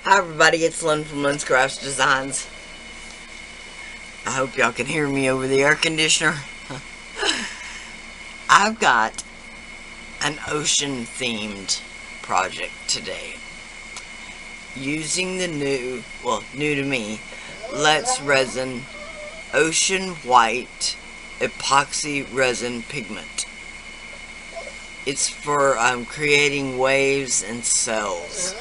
Hi everybody, it's Lynn from Lynn's Crafts Designs. I hope y'all can hear me over the air conditioner. I've got an ocean themed project today. Using the new to me, Let's Resin Ocean White Epoxy Resin Pigment. It's for creating waves and cells.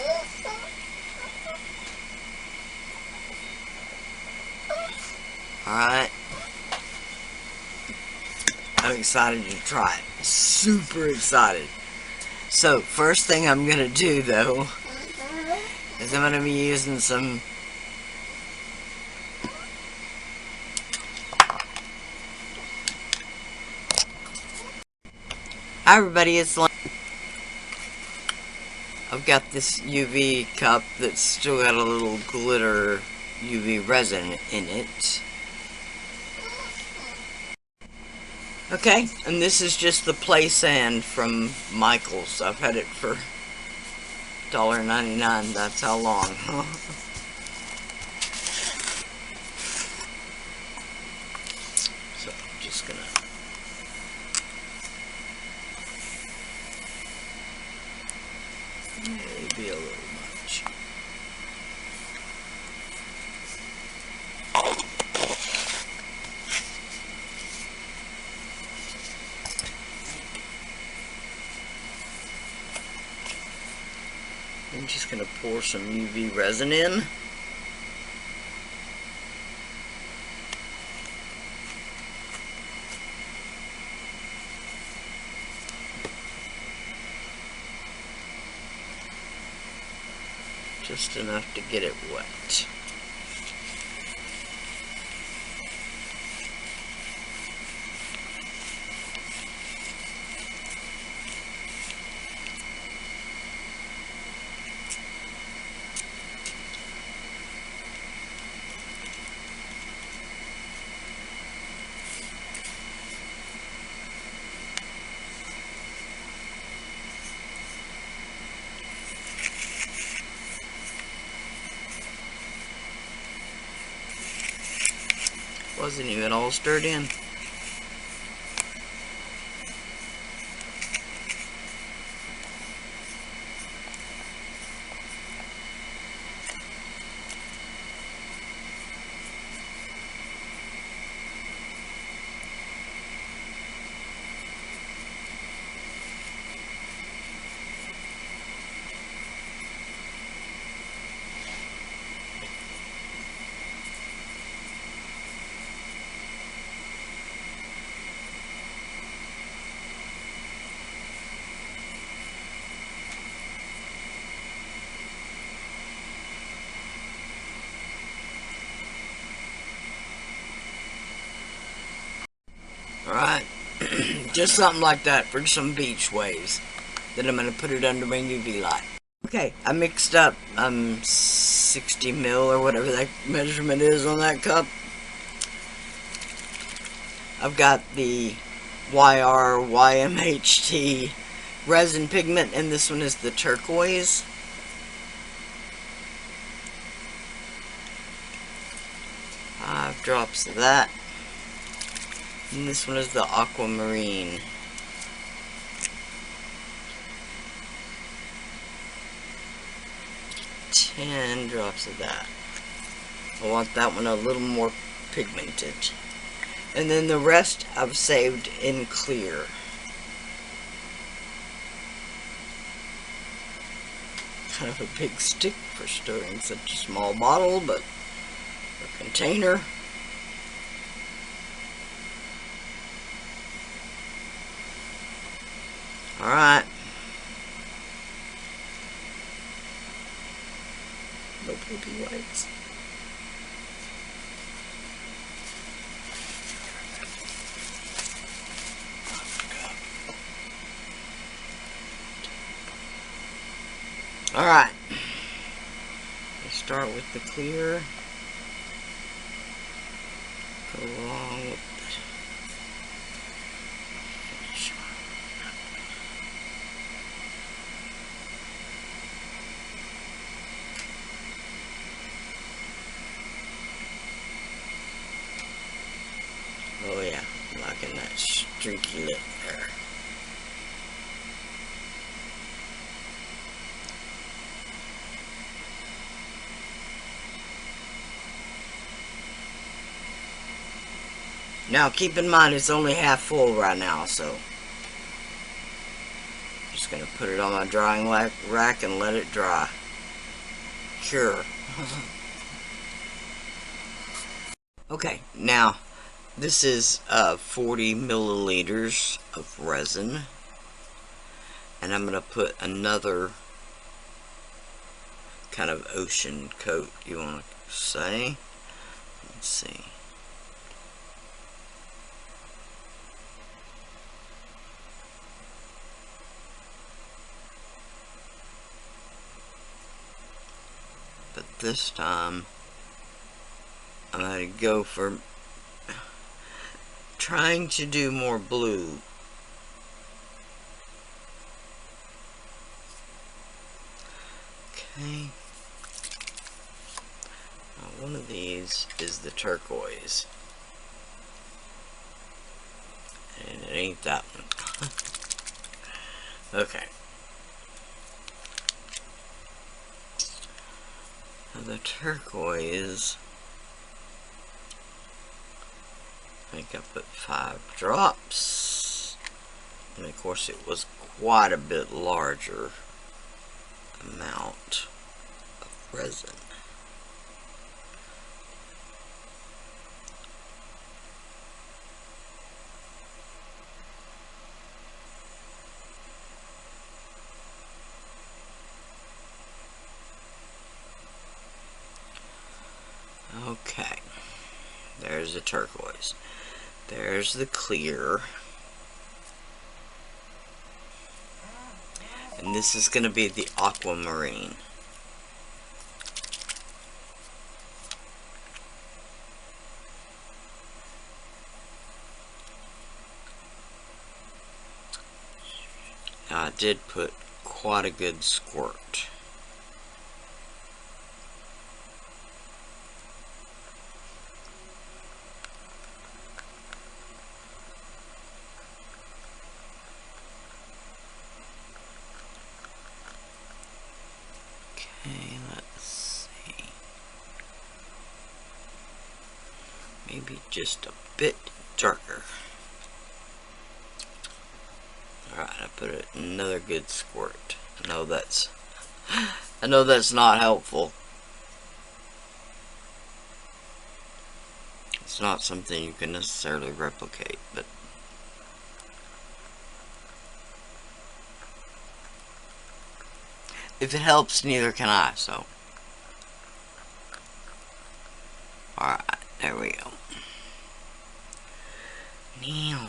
Alright, I'm excited to try it. Super excited. So, first thing I'm going to do though, is I'm going to be using some Hi everybody, it's Lynn. I've got this UV cup that's still got a little glitter UV resin in it. Okay, and this is just the play sand from Michael's. I've had it for $1.99. That's how long. So I'm just gonna maybe a little much. I'm just going to pour some UV resin in. Just enough to get it wet. Wasn't even all stirred in. Alright, just something like that for some beach waves. Then I'm going to put it under my UV light. Okay, I mixed up 60 mil or whatever that measurement is on that cup. I've got the YMHT resin pigment, and this one is the turquoise. 5 drops of that. And this one is the aquamarine. 10 drops of that. I want that one a little more pigmented. And then the rest I've saved in clear. Kind of a big stick for stirring such a small bottle, but a container. Alright. No poopy wipes. Alright. Let's start with the clear. Go along with streaky lip there. Now keep in mind it's only half full right now, so just gonna put it on my drying rack and let it dry. Cure. Okay, now this is 40 milliliters of resin, and I'm gonna put another kind of ocean coat, you want to say. Let's see. But this time I'm going to go for trying to do more blue. Okay. Now one of these is the turquoise. And it ain't that one. Okay. Now the turquoise, I think I put 5 drops. And of course it was quite a bit larger amount of resin. Okay, there's the turquoise. There's the clear. And this is going to be the aquamarine. Now I did put quite a good squirt. Okay, let's see. Maybe just a bit darker. Alright, I put another good squirt. I know that's not helpful. It's not something you can necessarily replicate, but if it helps, neither can I, so. Alright, there we go. Now,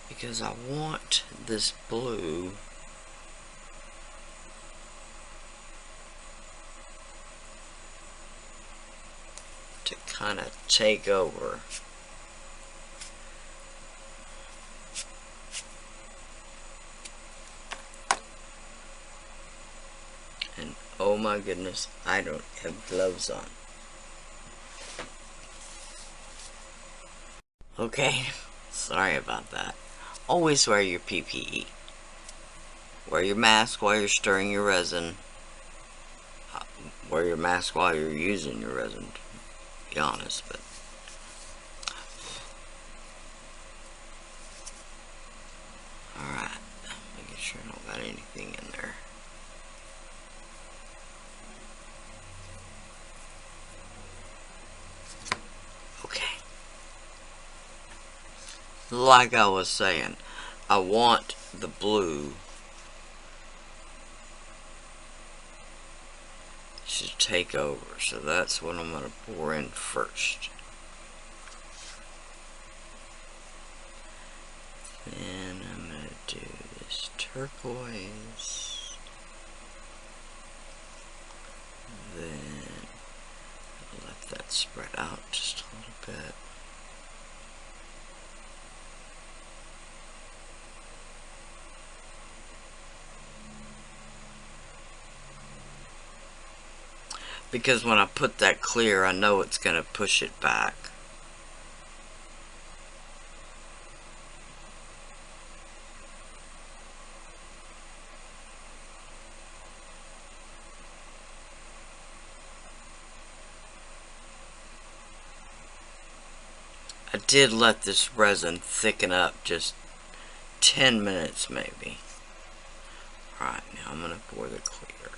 because I want this blue to kind of take over. And oh my goodness, I don't have gloves on. Okay, sorry about that. Always wear your PPE. Wear your mask while you're stirring your resin. Wear your mask while you're using your resin, to be honest, but alright, making sure I don't got anything in there. Okay. Like I was saying, I want the blue to take over, so that's what I'm going to pour in first. Then I'm going to do this turquoise. Then let that spread out just a little bit. Because when I put that clear, I know it's going to push it back. I did let this resin thicken up just 10 minutes maybe. Alright, now I'm going to pour the clear.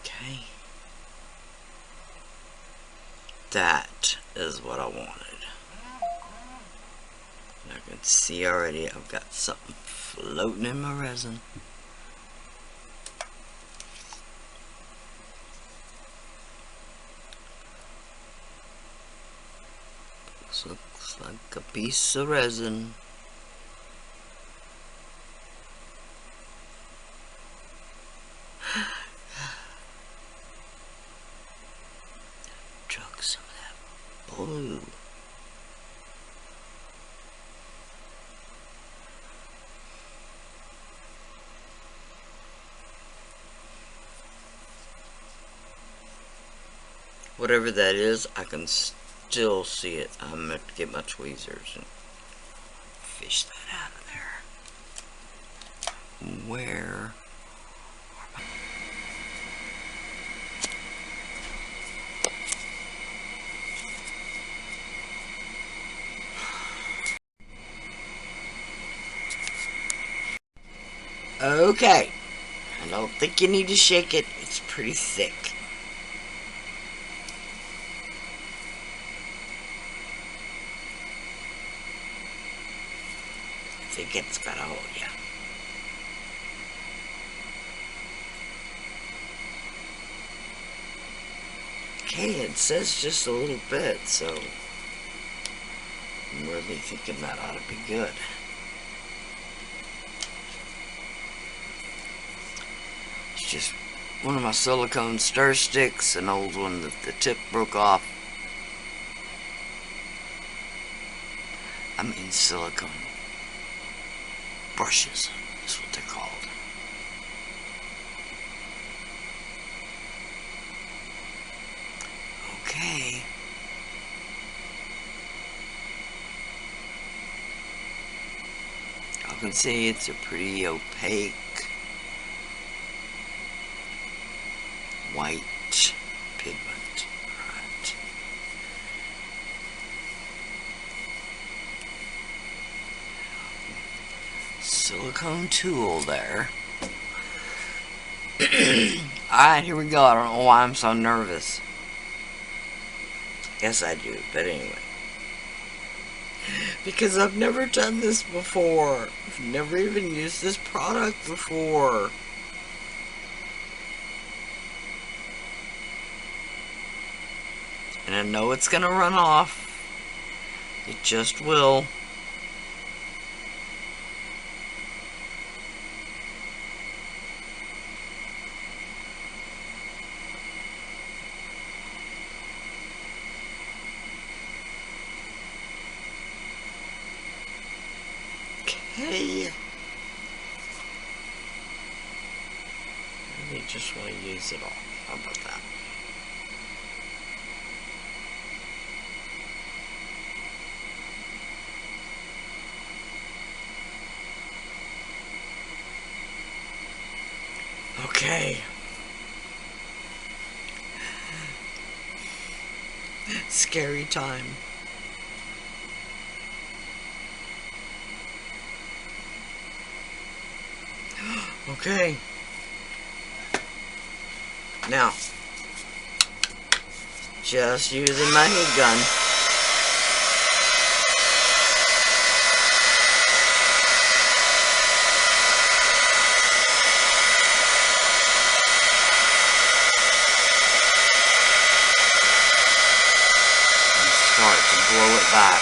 Okay. That is what I wanted. I can see already I've got something floating in my resin. This looks like a piece of resin. Drunk some of that blue. Whatever that is, I can still see it. I'm going to get my tweezers and fish that out of there. Where are my... Okay. I don't think you need to shake it. It's pretty thick. I think it's got a hole, yeah. Okay, it says just a little bit, so I'm really thinking that ought to be good. It's just one of my silicone stir sticks, an old one that the tip broke off. I mean silicone brushes, is what they're called. Okay. I can see it's a pretty opaque white pigment. Right. Silicone tool there. Alright, here we go. I don't know why I'm so nervous. Yes, I do, but anyway. Because I've never done this before. I've never even used this product before. And I know it's gonna run off. It just will. Okay. Maybe just want to use it all. How about that? Okay. Scary time. Okay. Now, just using my heat gun. Start to blow it back.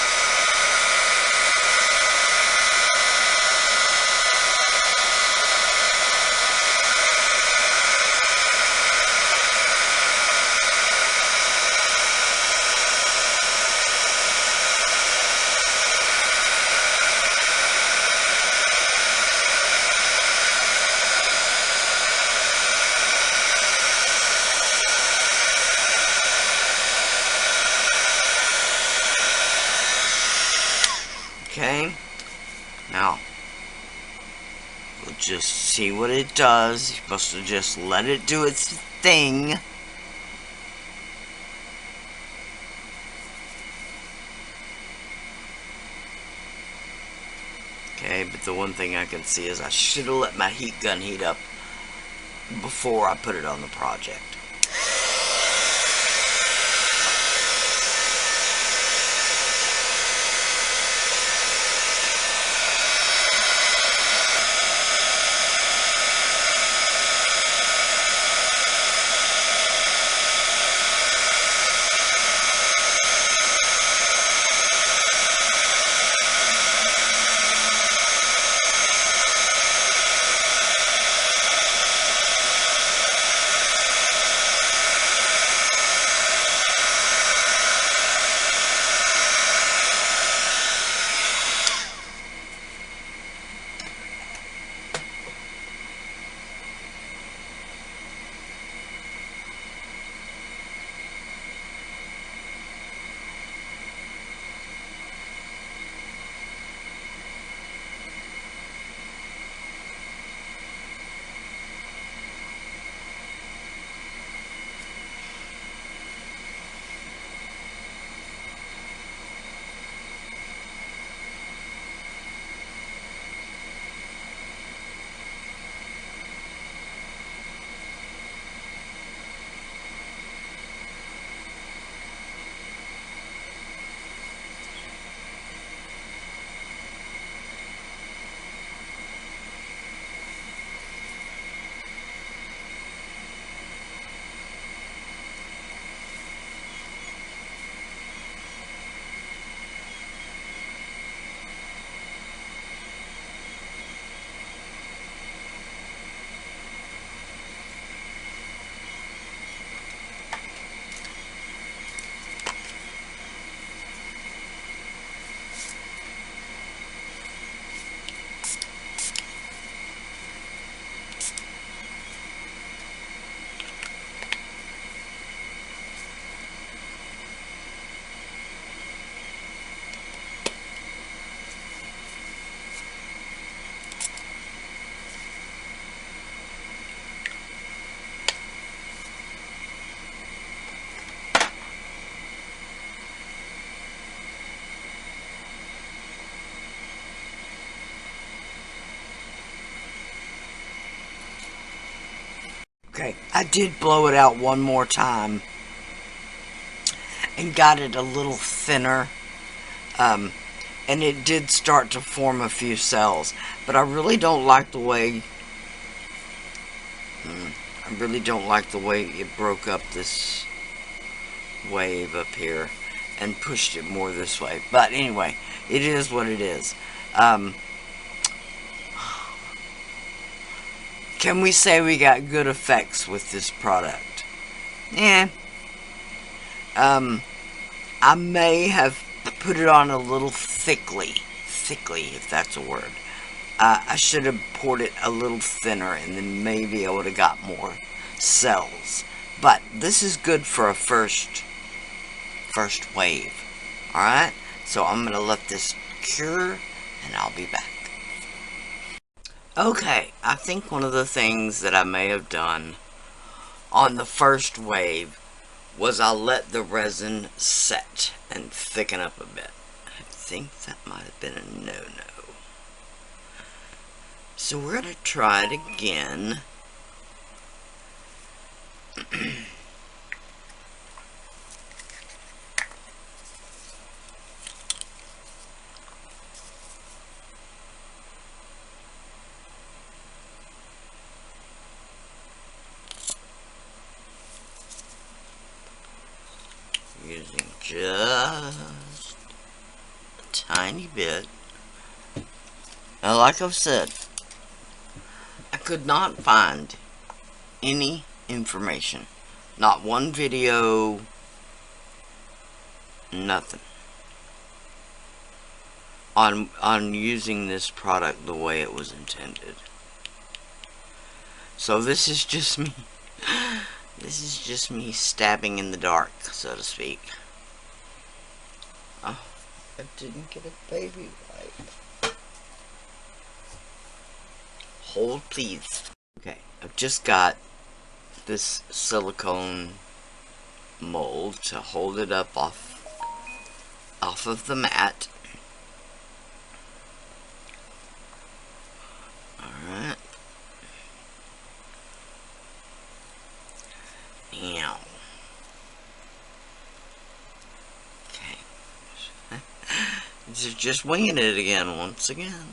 Okay, now we'll just see what it does. You're supposed to just let it do its thing. Okay, but the one thing I can see is I should have let my heat gun heat up before I put it on the project. Okay, I did blow it out one more time and got it a little thinner, and it did start to form a few cells, but I really don't like the way it broke up this wave up here and pushed it more this way. But anyway, it is what it is. Can we say we got good effects with this product? Yeah. I may have put it on a little thickly, if that's a word. I should have poured it a little thinner, and then maybe I would have got more cells. But this is good for a first wave. Alright? So I'm going to let this cure, and I'll be back. Okay, I think one of the things that I may have done on the first wave was I let the resin set and thicken up a bit. I think that might have been a no-no. So we're going to try it again. Using just a tiny bit. Now, like I've said, I could not find any information. Not one video, nothing. On using this product the way it was intended. So this is just me. This is just me stabbing in the dark, so to speak. Oh, I didn't get a baby wipe. Hold, please. Okay, I've just got this silicone mold to hold it up off of the mat. Alright. Now. Okay. Just winging it again once again.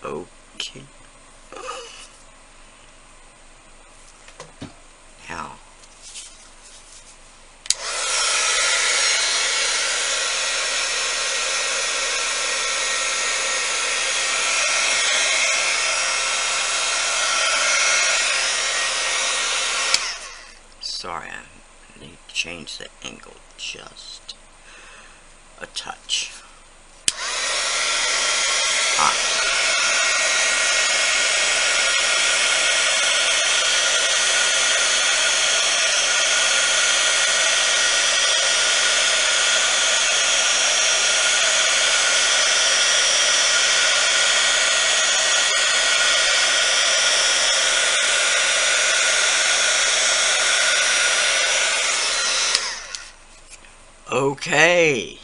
Okay. Now. Sorry, I need to change the angle just a touch. Okay.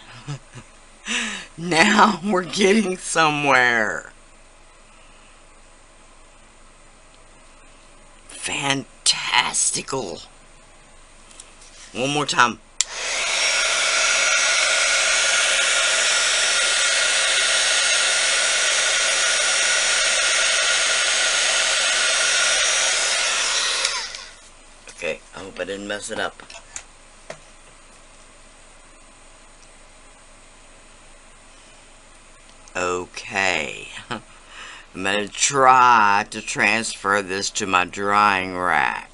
Now we're getting somewhere. Fantastical. One more time. Okay, I hope I didn't mess it up. Okay. I'm going to try to transfer this to my drying rack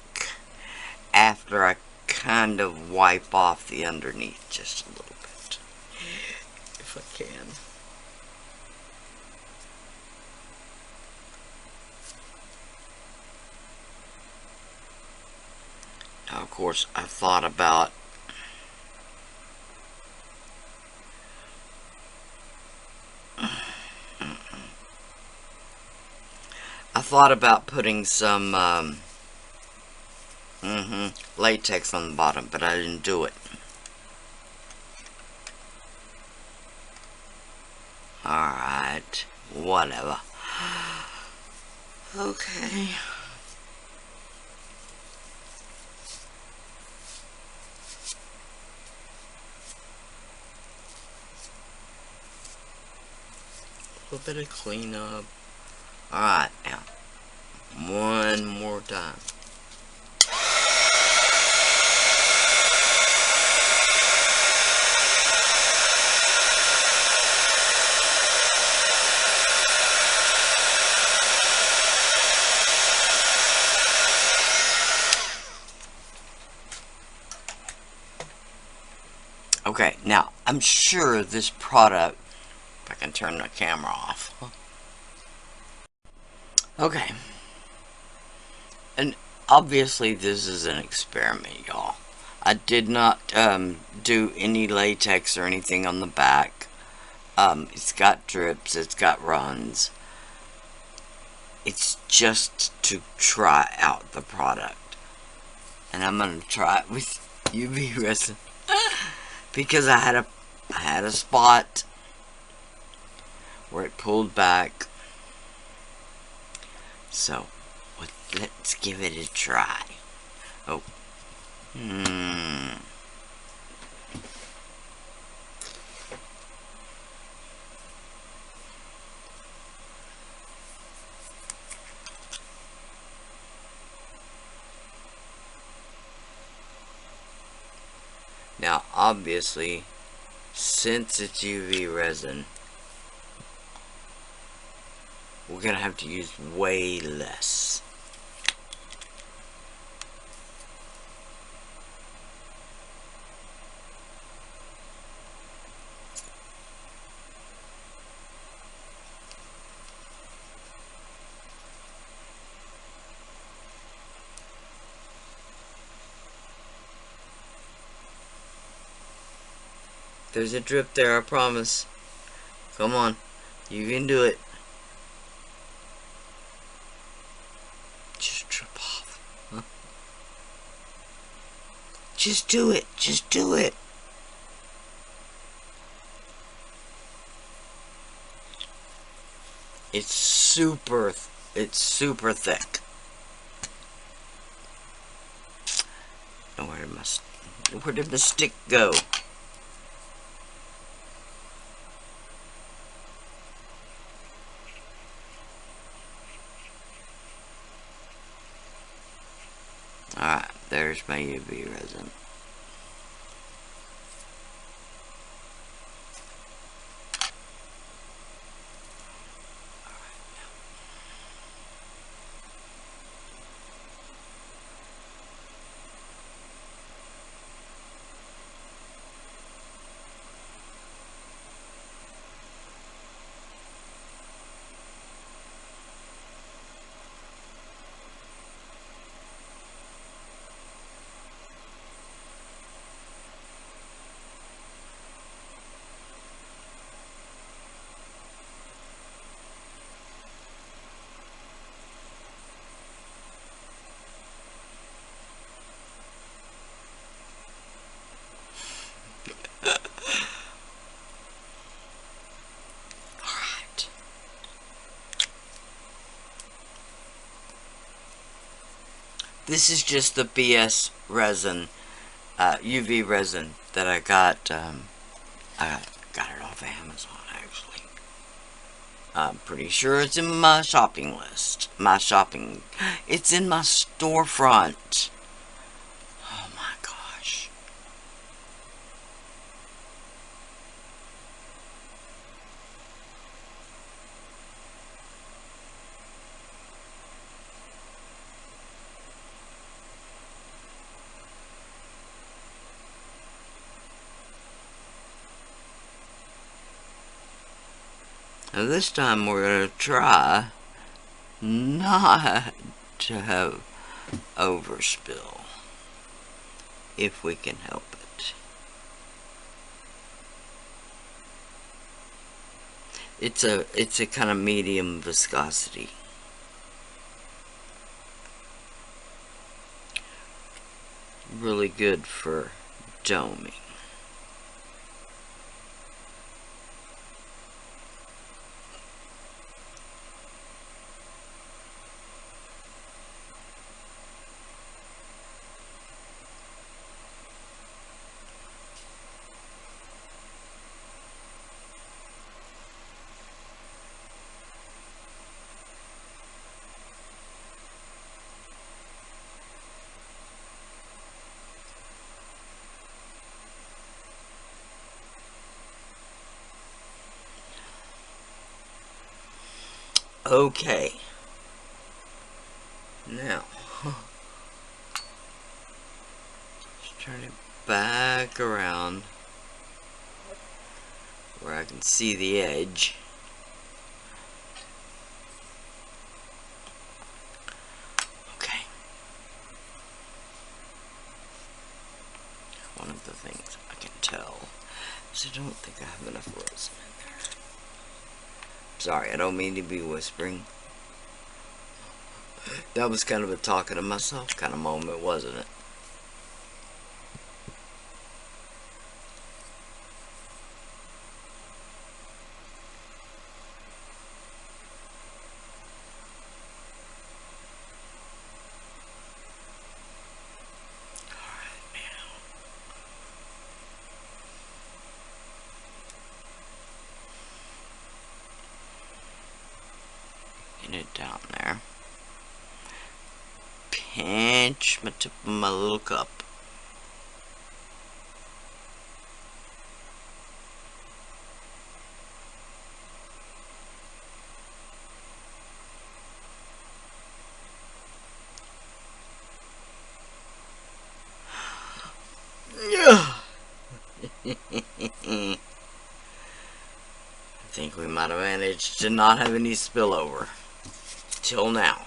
after I kind of wipe off the underneath just a little bit, if I can. Now, of course, I thought about putting some latex on the bottom, but I didn't do it. Alright, whatever. Okay. A little bit of cleanup. Alright, now. One more time. Okay, now, I'm sure this product, if I can turn the camera off. Okay. And obviously this is an experiment, y'all. I did not do any latex or anything on the back. It's got drips, it's got runs. It's just to try out the product. And I'm going to try it with UV resin. Because I had a spot where it pulled back. So, let's give it a try. Oh. Now, obviously, since it's UV resin, we're gonna have to use way less. There's a drip there, I promise. Come on, you can do it. Just drip off. Huh? Just do it. Just do it. It's super thick. Now where did my stick go? Alright, there's my UV resin. This is just the BS resin, UV resin that I got. I got it off of Amazon, actually. I'm pretty sure it's in my shopping list. It's in my storefront. Oh my gosh. Now this time we're going to try not to have overspill, if we can help it. It's a kind of medium viscosity. Really good for doming. Okay. Now, just turn it back around where I can see the edge. Okay. One of the things I can tell is I don't think I have enough resin in there. Sorry, I don't mean to be whispering. That was kind of a talking to myself kind of moment, wasn't it? Get it down there. Pinch my tip of my little cup. think we might have managed to not have any spillover. Till now.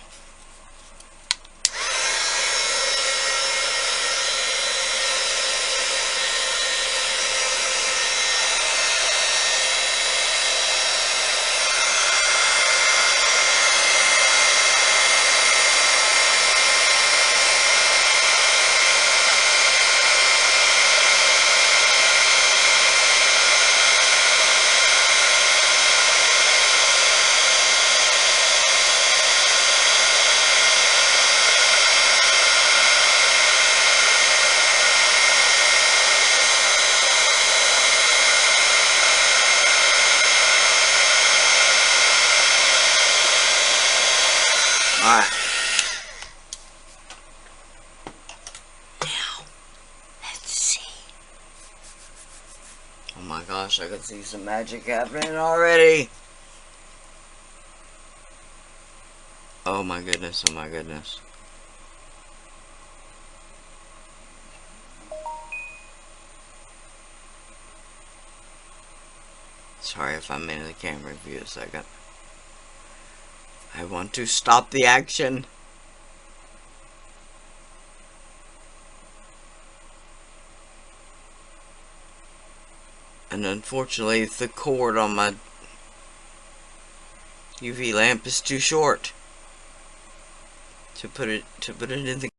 Alright. Now, let's see. Oh my gosh, I can see some magic happening already. Oh my goodness, oh my goodness. Sorry if I'm in the camera view a second. I want to stop the action. And unfortunately, the cord on my UV lamp is too short to put it in the.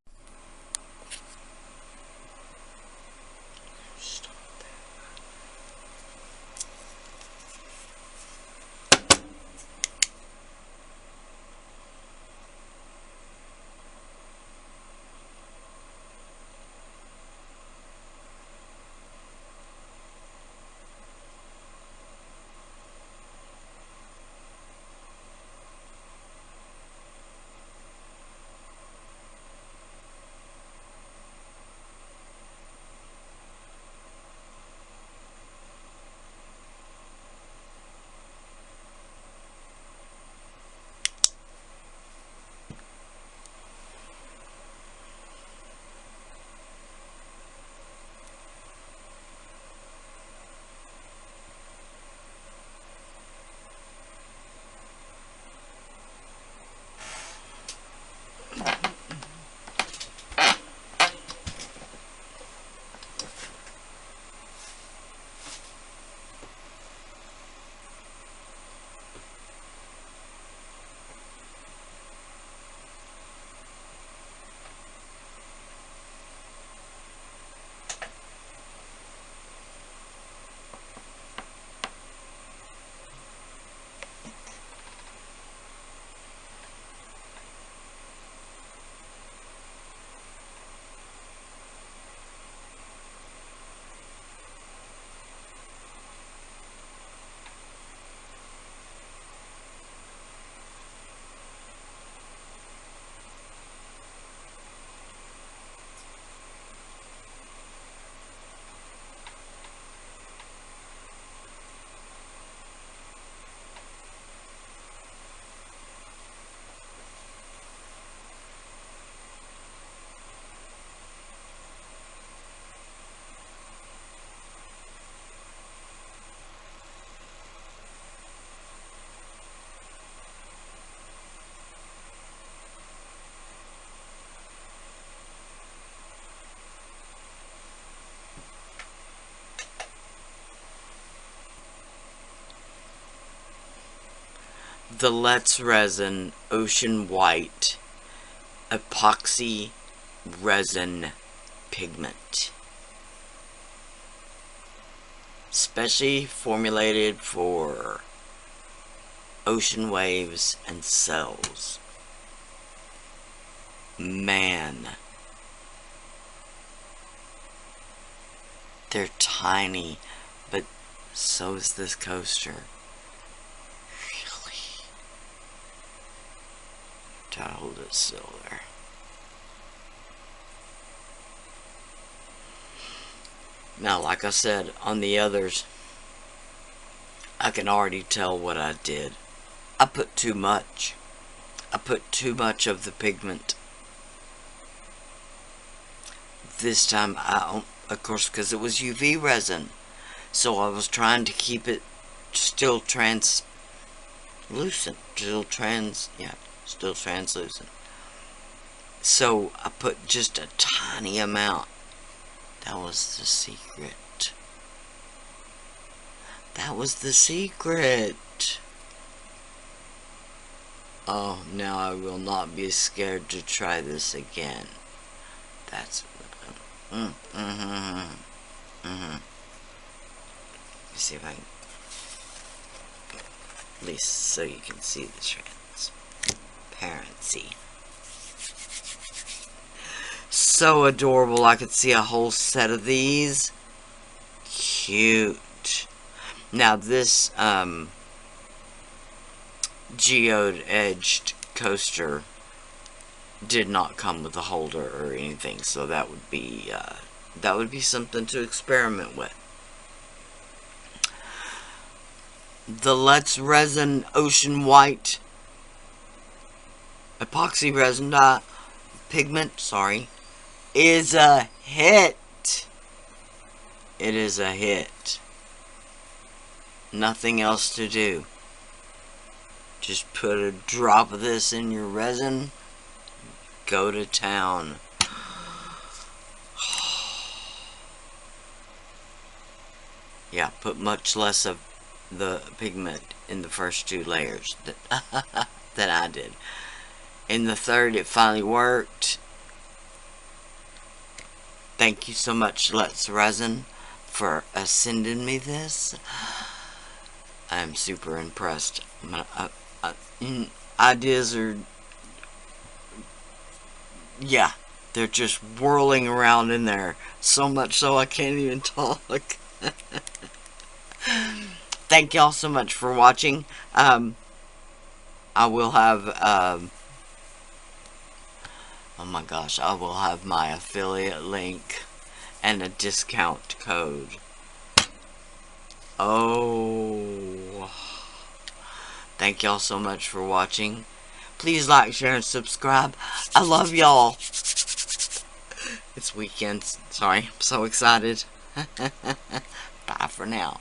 The Let's Resin Ocean White Epoxy Resin Pigment. Specially formulated for ocean waves and cells. Man. They're tiny, but so is this coaster. Try to hold it still there. Now, like I said, on the others, I can already tell what I did. I put too much. I put too much of the pigment. This time, of course, because it was UV resin, so I was trying to keep it still translucent. Still translucent. So I put just a tiny amount. That was the secret. That was the secret. Oh, now I will not be scared to try this again. That's... Let me see if I can... At least so you can see the transparency. So adorable. I could see a whole set of these. Cute. Now this geode edged coaster did not come with a holder or anything, so that would be something to experiment with. The Let's Resin Ocean White epoxy resin dye pigment, sorry, is a hit. It is a hit. Nothing else to do. Just put a drop of this in your resin. Go to town. Yeah, put much less of the pigment in the first 2 layers that I did. In the third, it finally worked. Thank you so much, Let's Resin, for sending me this. I'm super impressed. Ideas are... yeah, they're just whirling around in there. So much so I can't even talk. Thank y'all so much for watching. I will have... oh my gosh, I will have my affiliate link and a discount code. Oh, thank y'all so much for watching. Please like, share, and subscribe. I love y'all. It's weekend. Sorry, I'm so excited. Bye for now.